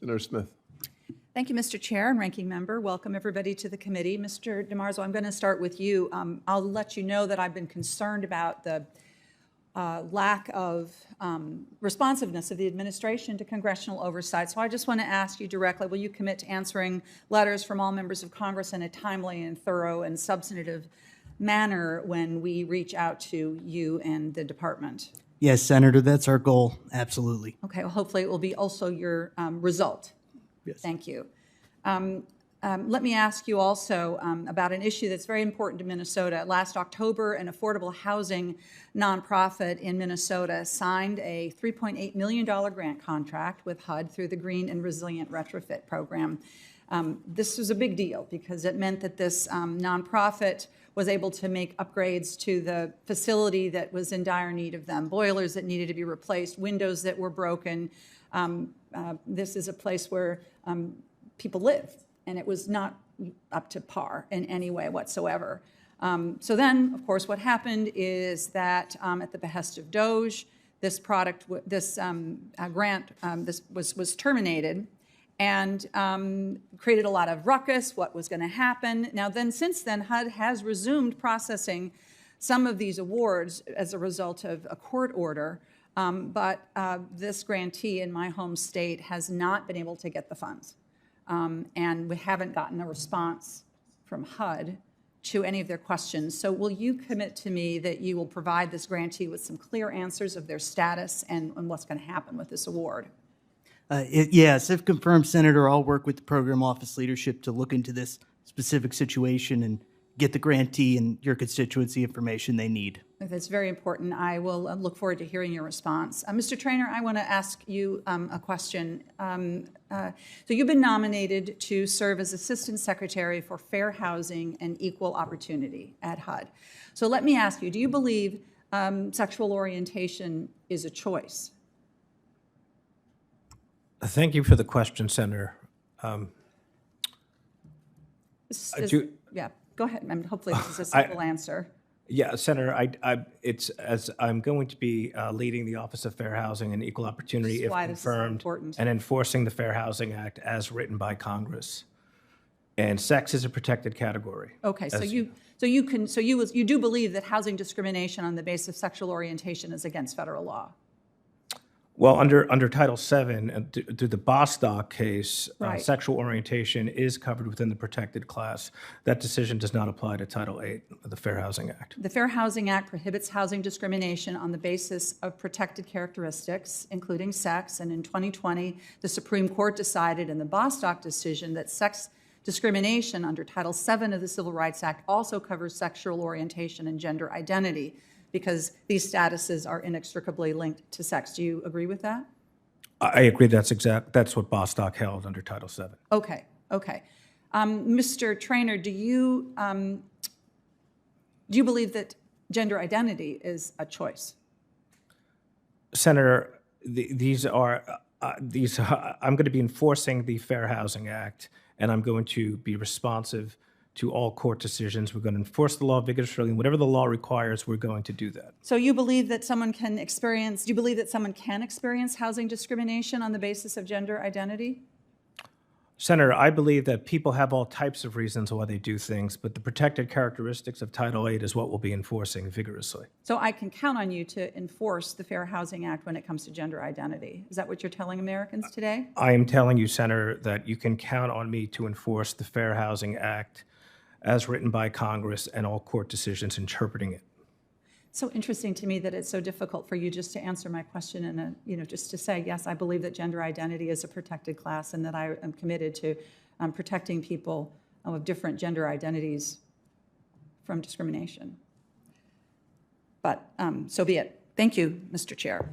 Senator Smith. Thank you, Mr. Chair and Ranking Member. Welcome, everybody, to the committee. Mr. DiMarzo, I'm going to start with you. I'll let you know that I've been concerned about the lack of responsiveness of the administration to congressional oversight. So I just want to ask you directly, will you commit to answering letters from all members of Congress in a timely and thorough and substantive manner when we reach out to you and the department? Yes, Senator, that's our goal. Absolutely. Okay, well, hopefully it will be also your result. Yes. Thank you. Let me ask you also about an issue that's very important to Minnesota. Last October, an affordable housing nonprofit in Minnesota signed a $3.8 million grant contract with HUD through the Green and Resilient Retrofit Program. This was a big deal because it meant that this nonprofit was able to make upgrades to the facility that was in dire need of them, boilers that needed to be replaced, windows that were broken. This is a place where people live, and it was not up to par in any way whatsoever. So then, of course, what happened is that at the behest of DOGE, this grant was terminated and created a lot of ruckus, what was going to happen. Now then, since then, HUD has resumed processing some of these awards as a result of a court order, but this grantee in my home state has not been able to get the funds. And we haven't gotten a response from HUD to any of their questions. So will you commit to me that you will provide this grantee with some clear answers of their status and what's going to happen with this award? Yes, if confirmed, Senator, I'll work with the program office leadership to look into this specific situation and get the grantee and your constituency information they need. That's very important. I will look forward to hearing your response. Mr. Traynor, I want to ask you a question. So you've been nominated to serve as Assistant Secretary for Fair Housing and Equal Opportunity at HUD. So let me ask you, do you believe sexual orientation is a choice? Thank you for the question, Senator. Yeah, go ahead. Hopefully this is a simple answer. Yeah, Senator, it's as I'm going to be leading the Office of Fair Housing and Equal Opportunity, if confirmed, and enforcing the Fair Housing Act as written by Congress. And sex is a protected category. Okay, so you do believe that housing discrimination on the basis of sexual orientation is against federal law? Well, under Title VII, through the Bostock case, right. Sexual orientation is covered within the protected class. That decision does not apply to Title VIII of the Fair Housing Act. The Fair Housing Act prohibits housing discrimination on the basis of protected characteristics, including sex, and in 2020, the Supreme Court decided in the Bostock decision that sex discrimination under Title VII of the Civil Rights Act also covers sexual orientation and gender identity, because these statuses are inextricably linked to sex. Do you agree with that? I agree. That's what Bostock held under Title VII. Okay. Mr. Traynor, do you believe that gender identity is a choice? Senator, I'm going to be enforcing the Fair Housing Act, and I'm going to be responsive to all court decisions. We're going to enforce the law vigorously, and whatever the law requires, we're going to do that. So you believe that someone can experience, do you believe that someone can experience housing discrimination on the basis of gender identity? Senator, I believe that people have all types of reasons why they do things, but the protected characteristics of Title VIII is what we'll be enforcing vigorously. So I can count on you to enforce the Fair Housing Act when it comes to gender identity. Is that what you're telling Americans today? I am telling you, Senator, that you can count on me to enforce the Fair Housing Act as written by Congress and all court decisions interpreting it. So interesting to me that it's so difficult for you just to answer my question and just to say, yes, I believe that gender identity is a protected class and that I am committed to protecting people of different gender identities from discrimination. But so be it. Thank you, Mr. Chair.